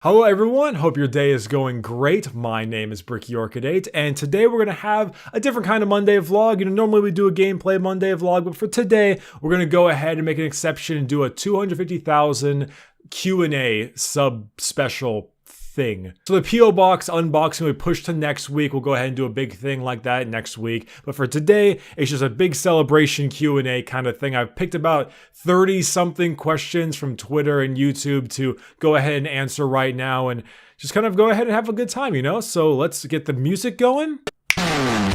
Hello everyone, hope your day is going great. My name is Bricky Orchidate, and today we're going to have a different kind of Monday vlog. Normally we do a gameplay Monday vlog, but for today, we're going to go ahead and make an exception and do a 250,000 Q&A sub-special thing. So the P.O Box unboxing we push to next week. We'll go ahead and do a big thing like that next week. But for today, it's just a big celebration Q&A kind of thing. I've picked about 30-something questions from Twitter and YouTube to go ahead and answer right now and just kind of go ahead and have a good time, you know? So let's get the music going. I'm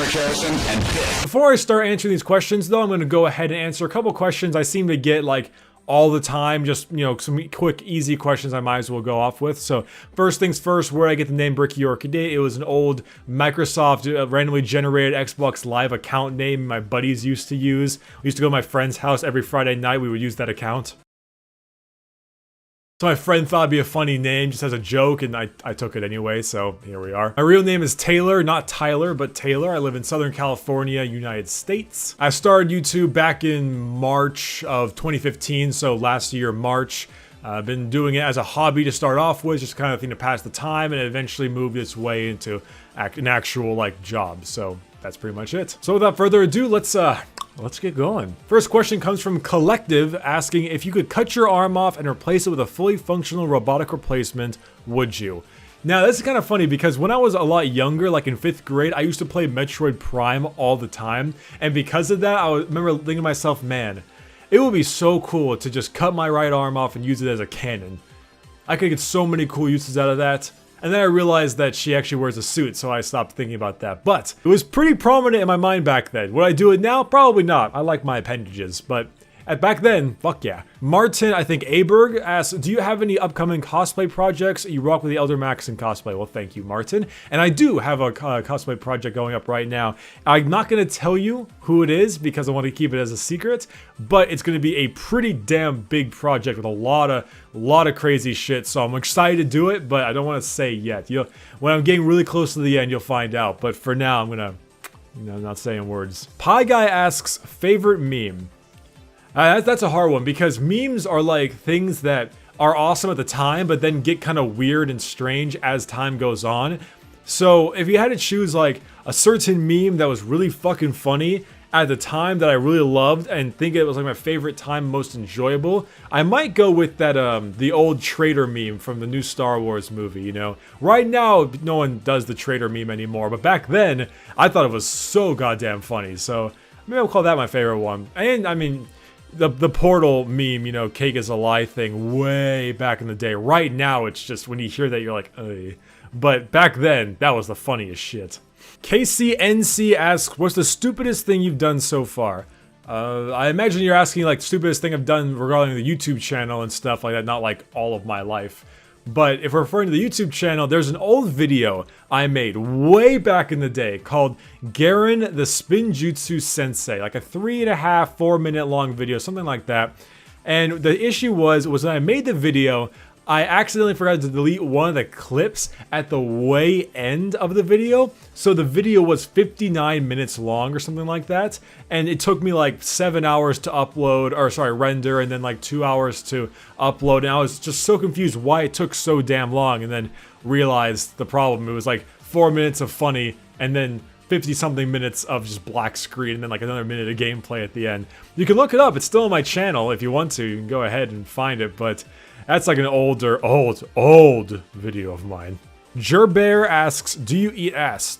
Rick Harrison, and before I start answering these questions, though, I'm going to go ahead and answer a couple questions I seem to get like all the time, just, you know, some quick, easy questions I might as well go off with. So first things first, where I get the name Bricky Orchidate, it was an old Microsoft randomly generated Xbox Live account name my buddies used to use. We used to go to my friend's house every Friday night. We would use that account. So my friend thought it'd be a funny name just as a joke, and I took it anyway, so here we are. My real name is Taylor, not Tyler, but Taylor. I live in Southern California, United States. I started YouTube back in March of 2015, so last year, March. I've been doing it as a hobby to start off with, just kind of thing to pass the time, and it eventually moved its way into an actual, like, job. So that's pretty much it. So without further ado, let's get going. First question comes from Collective, asking if you could cut your arm off and replace it with a fully functional robotic replacement, would you? Now, this is kind of funny because when I was a lot younger, like in 5th grade, I used to play Metroid Prime all the time. And because of that, remember thinking to myself, man, it would be so cool to just cut my right arm off and use it as a cannon. I could get so many cool uses out of that. And then I realized that she actually wears a suit, so I stopped thinking about that. But it was pretty prominent in my mind back then. Would I do it now? Probably not. I like my appendages, but back then, fuck yeah. Martin, I think Aberg, asks, do you have any upcoming cosplay projects? You rock with the Elder Max in cosplay. Well, thank you, Martin. And I do have a cosplay project going up right now. I'm not going to tell you who it is because I want to keep it as a secret, but it's going to be a pretty damn big project with a lot of crazy shit. So I'm excited to do it, but I don't want to say yet. When I'm getting really close to the end, you'll find out. But for now, I'm going to, not saying words. Pie Guy asks, favorite meme? That's a hard one because memes are like things that are awesome at the time, but then get kind of weird and strange as time goes on. So if you had to choose like a certain meme that was really fucking funny at the time that I really loved and think it was like my favorite time, most enjoyable, I might go with that the old traitor meme from the new Star Wars movie, you know? Right now, no one does the traitor meme anymore, but back then, I thought it was so goddamn funny. So maybe I'll call that my favorite one. And I mean, the Portal meme, you know, cake is a lie thing way back in the day. Right now, it's just when you hear that, you're like, ugh. But back then, that was the funniest shit. KCNC asks, what's the stupidest thing you've done so far? I imagine you're asking like stupidest thing I've done regarding the YouTube channel and stuff like that, not like all of my life. But if we're referring to the YouTube channel, there's an old video I made way back in the day called Garen the Spinjutsu Sensei, like a 3.5, 4 minute long video, something like that. And the issue was when I made the video, I accidentally forgot to delete one of the clips at the way end of the video. So the video was 59 minutes long or something like that. And it took me like 7 hours to render, and then like 2 hours to upload. And I was just so confused why it took so damn long, and then realized the problem. It was like 4 minutes of funny and then 50-something minutes of just black screen and then like another minute of gameplay at the end. You can look it up. It's still on my channel if you want to. You can go ahead and find it, but that's like an old video of mine. Gerbear asks, do you eat ass?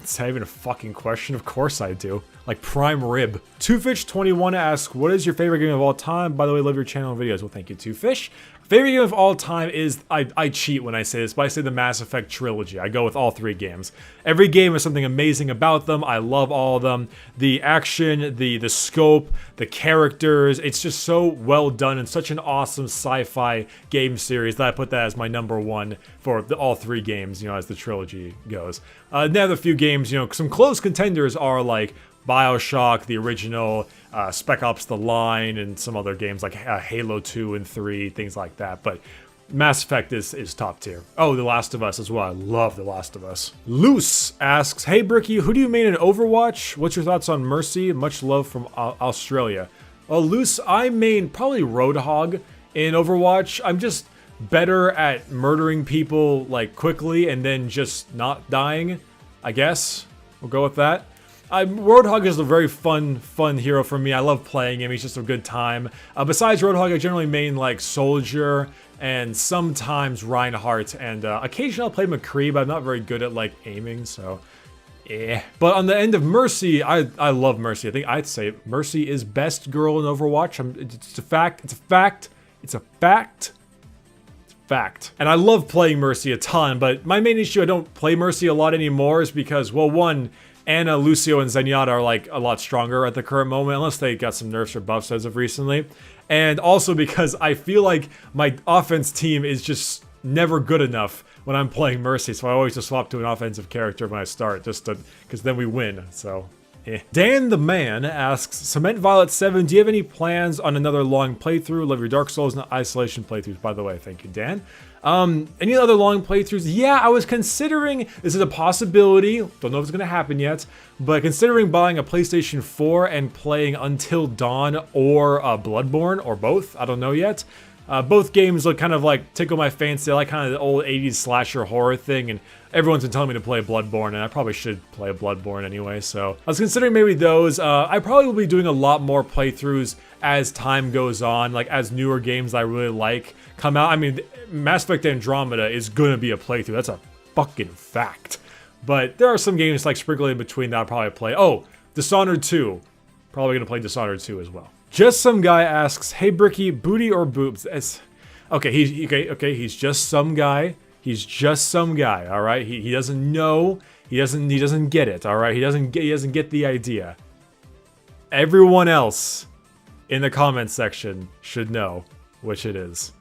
It's not even a fucking question. Of course I do. Like prime rib. Twofish21 asks, what is your favorite game of all time? By the way, love your channel and videos. Well, thank you, Twofish. Favorite game of all time is, I cheat when I say this, but I say the Mass Effect trilogy. I go with all 3 games. Every game has something amazing about them. I love all of them. The action, the scope, the characters, it's just so well done and such an awesome sci-fi game series that I put that as my #1 for all 3 games, you know, as the trilogy goes. Now the few games, you know, some close contenders are like BioShock, the original, Spec Ops The Line, and some other games like Halo 2 and 3, things like that. But Mass Effect is top tier. Oh, The Last of Us as well. I love The Last of Us. Luce asks, hey Bricky, who do you main in Overwatch? What's your thoughts on Mercy? Much love from Australia. Luce, I main probably Roadhog in Overwatch. I'm just better at murdering people like quickly and then just not dying, I guess. We'll go with that. Roadhog is a very fun hero for me. I love playing him. He's just a good time. Besides Roadhog, I generally main like Soldier and sometimes Reinhardt, and occasionally I'll play McCree, but I'm not very good at like aiming, so yeah. But on the end of Mercy, I love Mercy. I think I'd say Mercy is best girl in Overwatch. It's a fact. It's a fact. It's a fact. It's a fact. And I love playing Mercy a ton, but my main issue I don't play Mercy a lot anymore is because, well, one, Anna, Lucio, and Zenyatta are like a lot stronger at the current moment, unless they got some nerfs or buffs as of recently. And also because I feel like my offense team is just never good enough when I'm playing Mercy, so I always just swap to an offensive character when I start, just because then we win, so eh. Dan the Man asks, Cement Violet 7, do you have any plans on another long playthrough? Love your Dark Souls and Isolation playthroughs, by the way. Thank you, Dan. Any other long playthroughs? Yeah, I was considering, this is a possibility, don't know if it's going to happen yet, but considering buying a PlayStation 4 and playing Until Dawn or Bloodborne, or both, I don't know yet. Both games look kind of like tickle my fancy. I like kind of the old 80s slasher horror thing, and everyone's been telling me to play Bloodborne, and I probably should play Bloodborne anyway, so I was considering maybe those. I probably will be doing a lot more playthroughs as time goes on, like as newer games I really like come out. I mean, Mass Effect Andromeda is gonna be a playthrough, that's a fucking fact. But there are some games like sprinkled in between that I'll probably play. Oh, Dishonored 2. Probably gonna play Dishonored 2 as well. Just some guy asks, hey Bricky, booty or boobs? Okay, he's just some guy. He's just some guy, all right? He doesn't know. He doesn't get it, all right? He doesn't get the idea. Everyone else in the comment section should know which it is.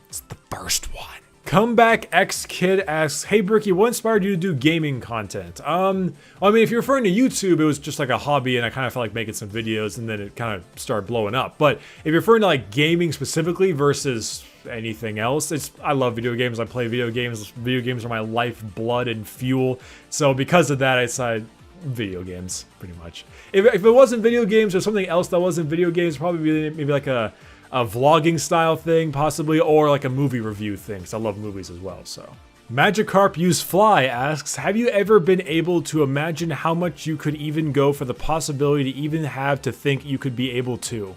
It's the first one. Comeback X Kid asks, hey Bricky, what inspired you to do gaming content? Well, I mean, if you're referring to YouTube, it was just like a hobby and I kind of felt like making some videos and then it kind of started blowing up. But if you're referring to like gaming specifically versus anything else, I love video games. I play video games. Video games are my life, blood, and fuel. So because of that, I decided video games, pretty much. If it wasn't video games or something else that wasn't video games, probably maybe like a vlogging style thing, possibly, or like a movie review thing, because I love movies as well, so. Magikarp Use Fly asks, have you ever been able to imagine how much you could even go for the possibility to even have to think you could be able to?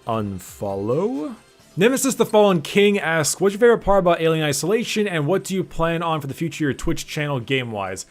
Unfollow? Nemesis the Fallen King asks, what's your favorite part about Alien Isolation, and what do you plan on for the future of your Twitch channel game-wise?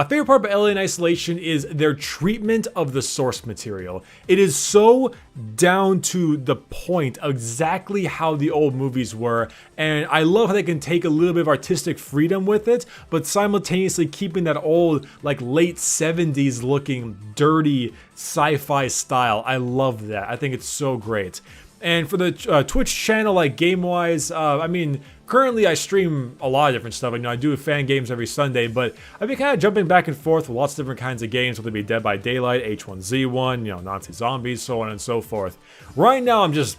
Favorite part about Alien Isolation is their treatment of the source material. It is so down to the point, exactly how the old movies were, and I love how they can take a little bit of artistic freedom with it, but simultaneously keeping that old, like late 70s looking, dirty sci-fi style. I love that. I think it's so great. And for the Twitch channel, like game-wise, I mean, currently I stream a lot of different stuff. I do fan games every Sunday, but I've been kind of jumping back and forth with lots of different kinds of games, whether it be Dead by Daylight, H1Z1, Nazi Zombies, so on and so forth. Right now, I'm just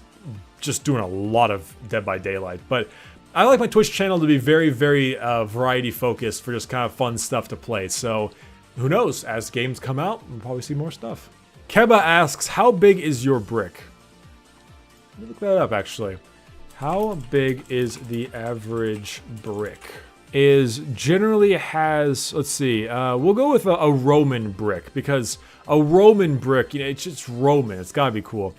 doing a lot of Dead by Daylight, but I like my Twitch channel to be very, very variety-focused for just kind of fun stuff to play. So, who knows? As games come out, we'll probably see more stuff. Keba asks, how big is your brick? Let me look that up, actually. How big is the average brick? Generally has, let's see, we'll go with a Roman brick, because a Roman brick, it's just Roman. It's gotta be cool.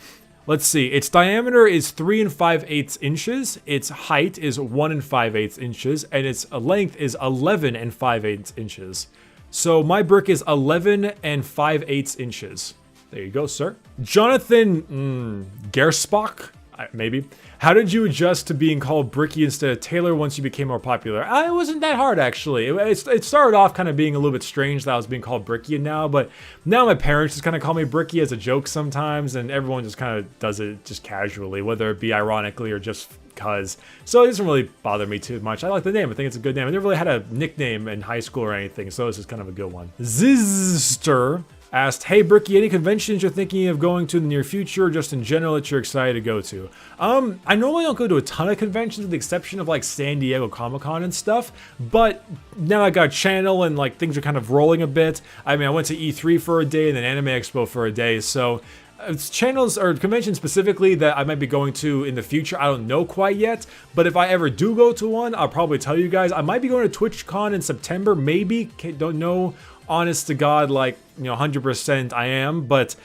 Let's see, its diameter is 3 5/8 inches, its height is 1 5/8 inches, and its length is 11 5/8 inches. So my brick is 11 5/8 inches. There you go, sir. Jonathan Gerspach, maybe. How did you adjust to being called Bricky instead of Taylor once you became more popular? It wasn't that hard, actually. It started off kind of being a little bit strange that I was being called Bricky now, but now my parents just kind of call me Bricky as a joke sometimes, and everyone just kind of does it just casually, whether it be ironically or just because. So it doesn't really bother me too much. I like the name. I think it's a good name. I never really had a nickname in high school or anything, so this is kind of a good one. Zizster asked, hey Bricky, any conventions you're thinking of going to in the near future, or just in general that you're excited to go to? I normally don't go to a ton of conventions with the exception of like San Diego Comic-Con and stuff, but now I got a channel and like things are kind of rolling a bit. I mean, I went to E3 for a day and then Anime Expo for a day, so Channels or conventions specifically that I might be going to in the future, I don't know quite yet. But if I ever do go to one, I'll probably tell you guys. I might be going to TwitchCon in September, maybe. Don't know. Honest to God, like, 100% I am. But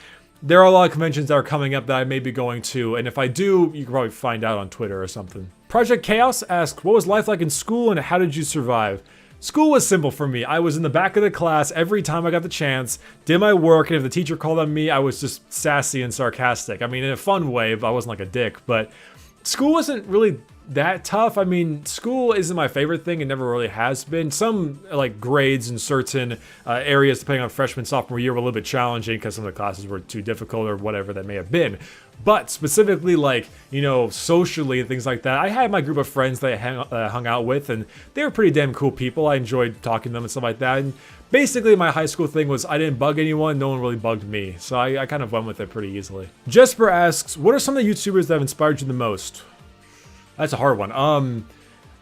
there are a lot of conventions that are coming up that I may be going to. And if I do, you can probably find out on Twitter or something. Project Chaos asks, what was life like in school and how did you survive? School was simple for me. I was in the back of the class every time I got the chance, did my work, and if the teacher called on me, I was just sassy and sarcastic. I mean, in a fun way, I wasn't like a dick, but school wasn't really that tough. I mean, school isn't my favorite thing. It never really has been. Some like grades in certain areas, depending on freshman, sophomore year, were a little bit challenging because some of the classes were too difficult or whatever that may have been. But specifically, like, socially and things like that, I had my group of friends that I hung out with, and they were pretty damn cool people. I enjoyed talking to them and stuff like that. And basically, my high school thing was I didn't bug anyone. No one really bugged me. So I kind of went with it pretty easily. Jesper asks, what are some of the YouTubers that have inspired you the most? That's a hard one.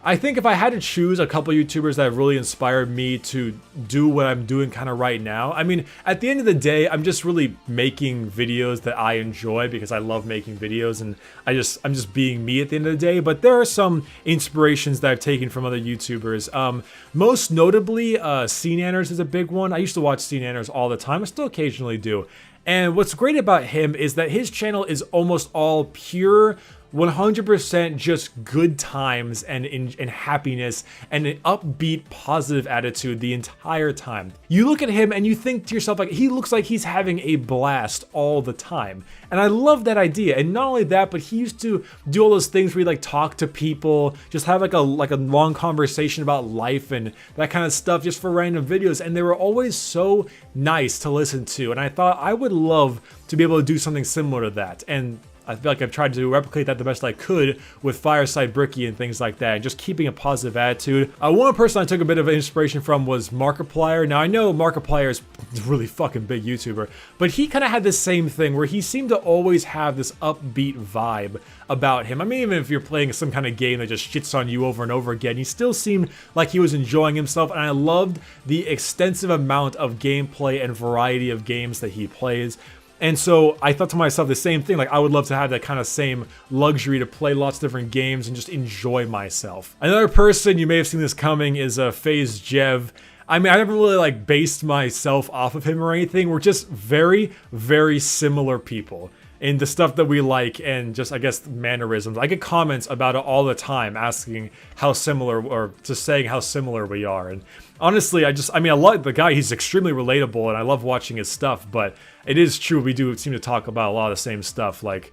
I think if I had to choose a couple YouTubers that have really inspired me to do what I'm doing kind of right now, I mean, at the end of the day, I'm just really making videos that I enjoy because I love making videos, and I'm just being me at the end of the day. But there are some inspirations that I've taken from other YouTubers. Most notably, Nanners is a big one. I used to watch Nanners all the time. I still occasionally do. And what's great about him is that his channel is almost all pure 100% just good times and happiness and an upbeat, positive attitude the entire time. You look at him and you think to yourself, like, he looks like he's having a blast all the time. And I love that idea. And not only that, but he used to do all those things where he like talk to people, just have like a long conversation about life and that kind of stuff just for random videos. And they were always so nice to listen to. And I thought I would love to be able to do something similar to that. And I feel like I've tried to replicate that the best I could with Fireside Bricky and things like that, and just keeping a positive attitude. One person I took a bit of inspiration from was Markiplier. Now, I know Markiplier is a really fucking big YouTuber, but he kind of had the same thing where he seemed to always have this upbeat vibe about him. I mean, even if you're playing some kind of game that just shits on you over and over again, he still seemed like he was enjoying himself, and I loved the extensive amount of gameplay and variety of games that he plays. And so I thought to myself the same thing, like I would love to have that kind of same luxury to play lots of different games and just enjoy myself. Another person, you may have seen this coming, is FaZe Jev. I mean, I never really like based myself off of him or anything. We're just very, very similar people in the stuff that we like and just, I guess, mannerisms. I get comments about it all the time asking how similar, or just saying how similar we are. And honestly, I love the guy. He's extremely relatable and I love watching his stuff, but it is true, we do seem to talk about a lot of the same stuff, like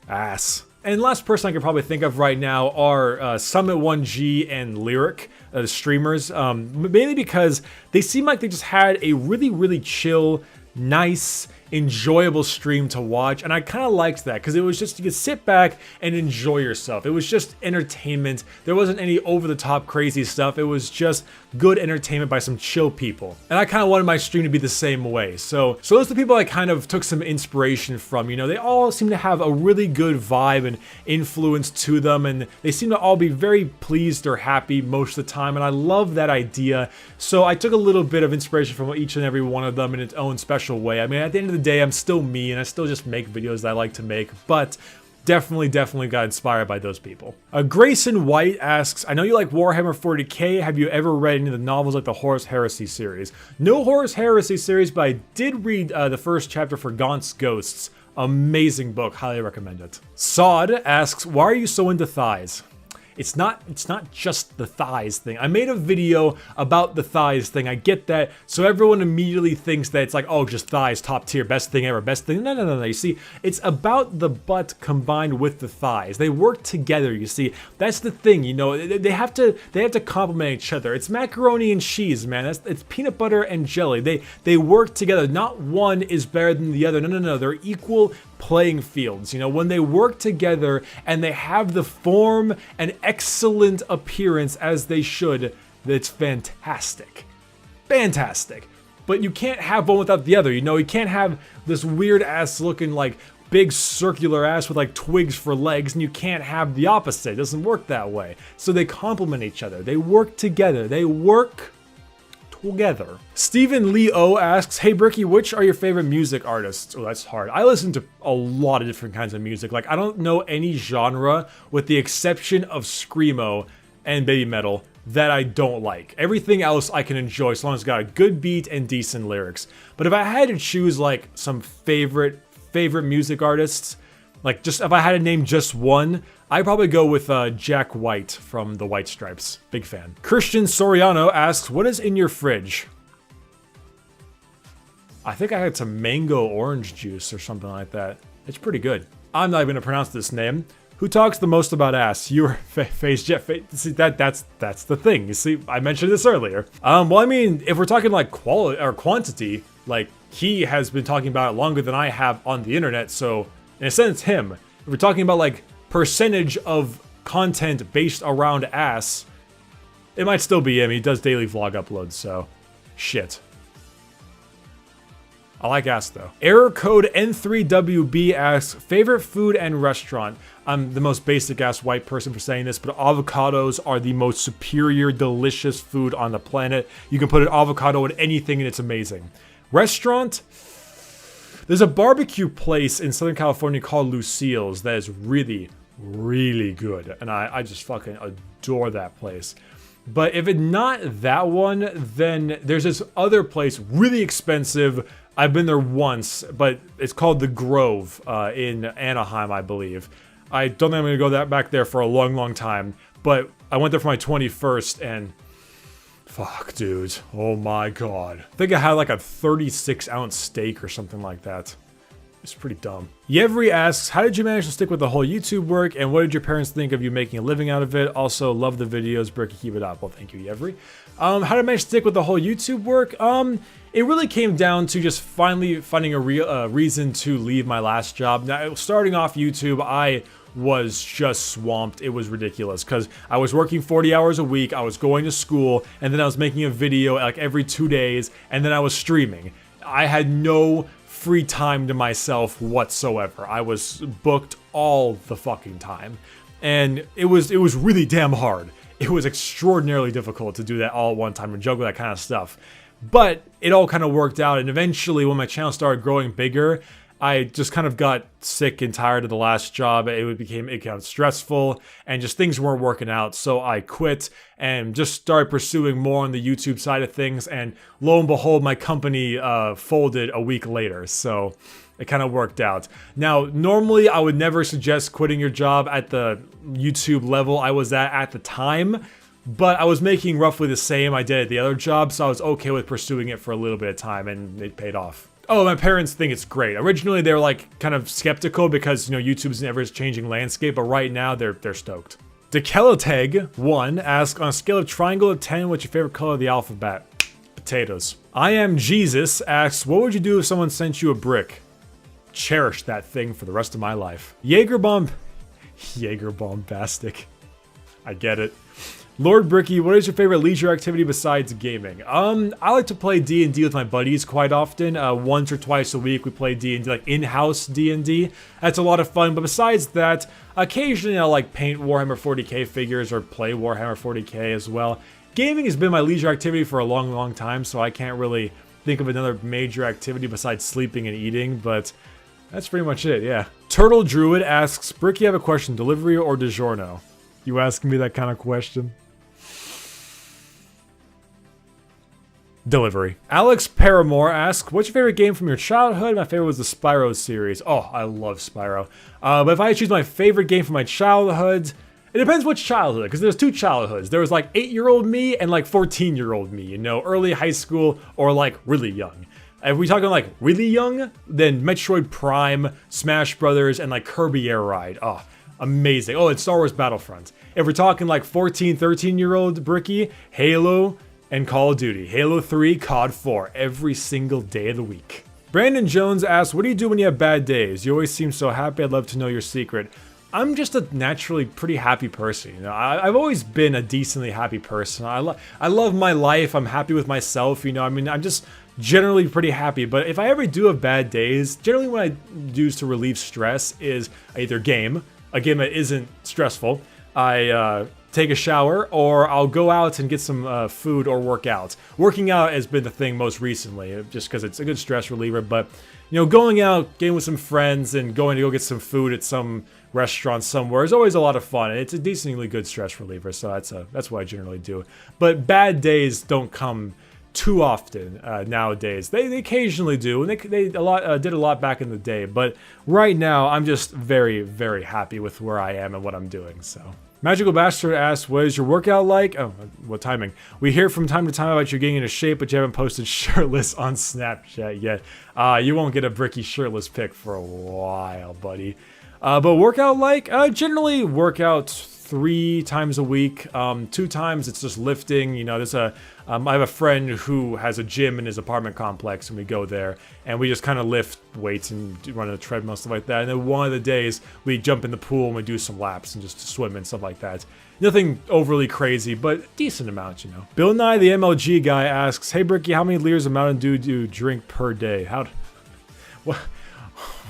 ass. And last person I could probably think of right now are Summit1G and Lyric, the streamers, mainly because they seem like they just had a really, really chill, nice, enjoyable stream to watch, and I kind of liked that because it was just, you could sit back and enjoy yourself. It was just entertainment. There wasn't any over-the-top crazy stuff. It was just good entertainment by some chill people, and I kind of wanted my stream to be the same way. So those are the people I kind of took some inspiration from. They all seem to have a really good vibe and influence to them, and they seem to all be very pleased or happy most of the time, and I love that idea. So I took a little bit of inspiration from each and every one of them in its own special way. I mean, at the end of the day, I'm still me and I still just make videos that I like to make, but definitely got inspired by those people. Grayson White asks, I know you like Warhammer 40k, have you ever read any of the novels like the Horus Heresy series? No Horus Heresy series, but I did read the first chapter for Gaunt's Ghosts. Amazing book, highly recommend it. Sod asks, why are you so into thighs? It's not just the thighs thing. I made a video about the thighs thing. I get that. So everyone immediately thinks that it's like, oh, just thighs, top tier, best thing ever, best thing. No. You see, it's about the butt combined with the thighs. They work together, you see. That's the thing, they have to complement each other. It's macaroni and cheese, man. It's peanut butter and jelly. They work together. Not one is better than the other. No. They're equal playing fields. When they work together and they have the form and excellent appearance as they should, it's fantastic. Fantastic. But you can't have one without the other. You can't have this weird ass looking like big circular ass with like twigs for legs, and you can't have the opposite. It doesn't work that way. So they complement each other. They work together. They work together. Stephen Lee O asks, hey Bricky, which are your favorite music artists? Oh, that's hard. I listen to a lot of different kinds of music. Like, I don't know any genre with the exception of screamo and baby metal that I don't like. Everything else I can enjoy as long as it's got a good beat and decent lyrics. But if I had to choose like some favorite music artists, like just if I had to name just one, I'd probably go with Jack White from the White Stripes. Big fan. Christian Soriano asks, what is in your fridge? I think I had some mango orange juice or something like that. It's pretty good. I'm not even gonna pronounce this name. Who talks the most about ass? Your face, Jeff. See, that's the thing. You see, I mentioned this earlier. Well, I mean, if we're talking like quality or quantity, like he has been talking about it longer than I have on the internet. So in a sense, him. If we're talking about like percentage of content based around ass, it might still be him. He does daily vlog uploads, so shit. I like ass though. Error code N3WB asks, favorite food and restaurant? I'm the most basic ass white person for saying this, but avocados are the most superior, delicious food on the planet. You can put an avocado in anything and it's amazing. Restaurant? There's a barbecue place in Southern California called Lucille's that is really, really good. And I just fucking adore that place. But if it's not that one, then there's this other place, really expensive. I've been there once, but it's called The Grove in Anaheim, I believe. I don't think I'm going to go back there for a long, long time, but I went there for my 21st and fuck, dude. Oh my god. I think I had like a 36-ounce steak or something like that. It's pretty dumb. Yevri asks, how did you manage to stick with the whole YouTube work, and what did your parents think of you making a living out of it? Also, love the videos, Bricky, keep it up. Well, thank you, Yevri. How did I manage to stick with the whole YouTube work? It really came down to just finally finding a reason to leave my last job. Now, starting off YouTube, I was just swamped. It was ridiculous because I was working 40 hours a week, I was going to school, and then I was making a video like every 2 days, and then I was streaming. I had no free time to myself whatsoever. I was booked all the fucking time. And it was really damn hard. It was extraordinarily difficult to do that all at one time and juggle that kind of stuff. But it all kind of worked out, and eventually when my channel started growing bigger, I just kind of got sick and tired of the last job. It became stressful, and just things weren't working out. So I quit and just started pursuing more on the YouTube side of things. And lo and behold, my company folded a week later. So it kind of worked out. Now, normally I would never suggest quitting your job at the YouTube level I was at the time. But I was making roughly the same I did at the other job, so I was okay with pursuing it for a little bit of time, and it paid off. Oh, my parents think it's great. Originally, they were like kind of skeptical because, you know, YouTube's an ever-changing landscape, but right now they're stoked. Dekeloteg1 asks, on a scale of triangle to 10, what's your favorite color of the alphabet? Potatoes. I am Jesus asks, what would you do if someone sent you a brick? Cherish that thing for the rest of my life. Jaegerbombastic. I get it. Lord Bricky, what is your favorite leisure activity besides gaming? I like to play D&D with my buddies quite often. Once or twice a week we play D&D, like in-house D&D. That's a lot of fun, but besides that, occasionally I'll like paint Warhammer 40k figures or play Warhammer 40k as well. Gaming has been my leisure activity for a long, long time, so I can't really think of another major activity besides sleeping and eating, but that's pretty much it, yeah. Turtle Druid asks, Bricky, I have a question, delivery or DiGiorno? You asking me that kind of question? Delivery. Alex Paramore asks, what's your favorite game from your childhood? My favorite was the Spyro series. Oh, I love Spyro. But if I had to choose my favorite game from my childhood, it depends which childhood, because there's two childhoods. There was like 8-year-old me and like 14-year-old me, you know, early high school or like really young. If we're talking like really young, then Metroid Prime, Smash Brothers, and like Kirby Air Ride. Oh, amazing. Oh, and Star Wars Battlefront. If we're talking like 14, 13-year-old Bricky, Halo, and Call of Duty. Halo 3, COD 4, every single day of the week. Brandon Jones asks, what do you do when you have bad days? You always seem so happy, I'd love to know your secret. I'm just a naturally pretty happy person, you know. I've always been a decently happy person. I love my life, I'm happy with myself, you know. I mean, I'm just generally pretty happy, but if I ever do have bad days, generally what I do to relieve stress is I either game, a game that isn't stressful. I take a shower, or I'll go out and get some food or work out. Working out has been the thing most recently, just because it's a good stress reliever. But, you know, going out, getting with some friends, and going to go get some food at some restaurant somewhere is always a lot of fun. And it's a decently good stress reliever, so that's what I generally do. But bad days don't come too often nowadays. They occasionally do, and they did a lot back in the day. But right now, I'm just very, very happy with where I am and what I'm doing. So. Magical Bastard asks, what is your workout like? Oh, what timing? We hear from time to time about you getting into shape, but you haven't posted shirtless on Snapchat yet. You won't get a Bricky shirtless pic for a while, buddy. But workout like? Generally work out 3 times a week. 2 times it's just lifting. You know, I have a friend who has a gym in his apartment complex, and we go there and we just kind of lift weights and run on a treadmill, stuff like that. And then one of the days we jump in the pool and we do some laps and just swim and stuff like that. Nothing overly crazy, but decent amount, you know. Bill Nye, the MLG guy, asks, "Hey Bricky, how many liters of Mountain Dew do you drink per day?"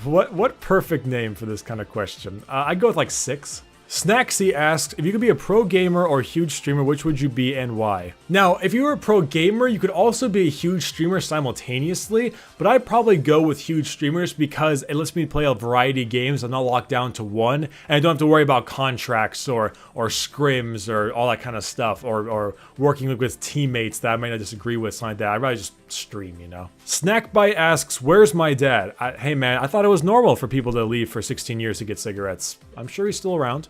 What perfect name for this kind of question? I'd go with like 6. Snacksy asked, if you could be a pro gamer or a huge streamer, which would you be and why? Now, if you were a pro gamer, you could also be a huge streamer simultaneously, but I'd probably go with huge streamers because it lets me play a variety of games. I'm not locked down to one, and I don't have to worry about contracts or scrims or all that kind of stuff, or working with teammates that I might not disagree with, something like that. I'd rather just stream, you know. Snackbite asks, where's my dad? Hey man, I thought it was normal for people to leave for 16 years to get cigarettes. I'm sure he's still around.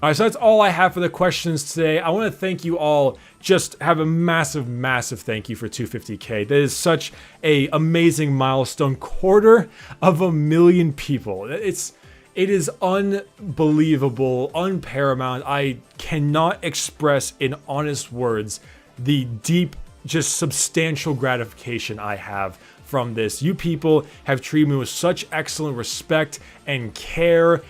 Alright, so that's all I have for the questions today. I want to thank you all. Just have a massive, massive thank you for 250K. That is such a amazing milestone. 250,000 people. It is unbelievable, unparamount. I cannot express in honest words the deep, just substantial gratification I have from this. You people have treated me with such excellent respect and care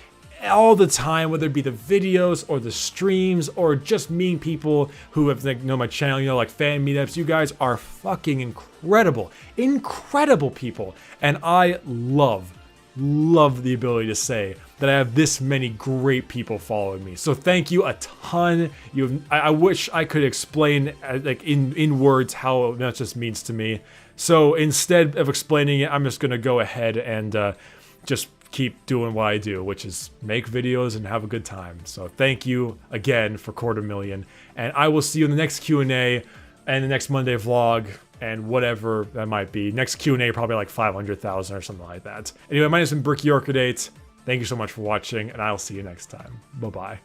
all the time, whether it be the videos or the streams or just meeting people who have know my channel, you know, like fan meetups. You guys are fucking incredible people, and I love the ability to say that I have this many great people following me. So thank you a ton. I wish I could explain like in words how much this means to me. So instead of explaining it, I'm just gonna go ahead and just keep doing what I do, which is make videos and have a good time. So thank you again for 250,000, and I will see you in the next Q&A and the next Monday vlog and whatever that might be. Next Q&A probably like 500,000 or something like that. Anyway, my name is Bricky Orchidate. Thank you so much for watching, and I'll see you next time. Bye-bye.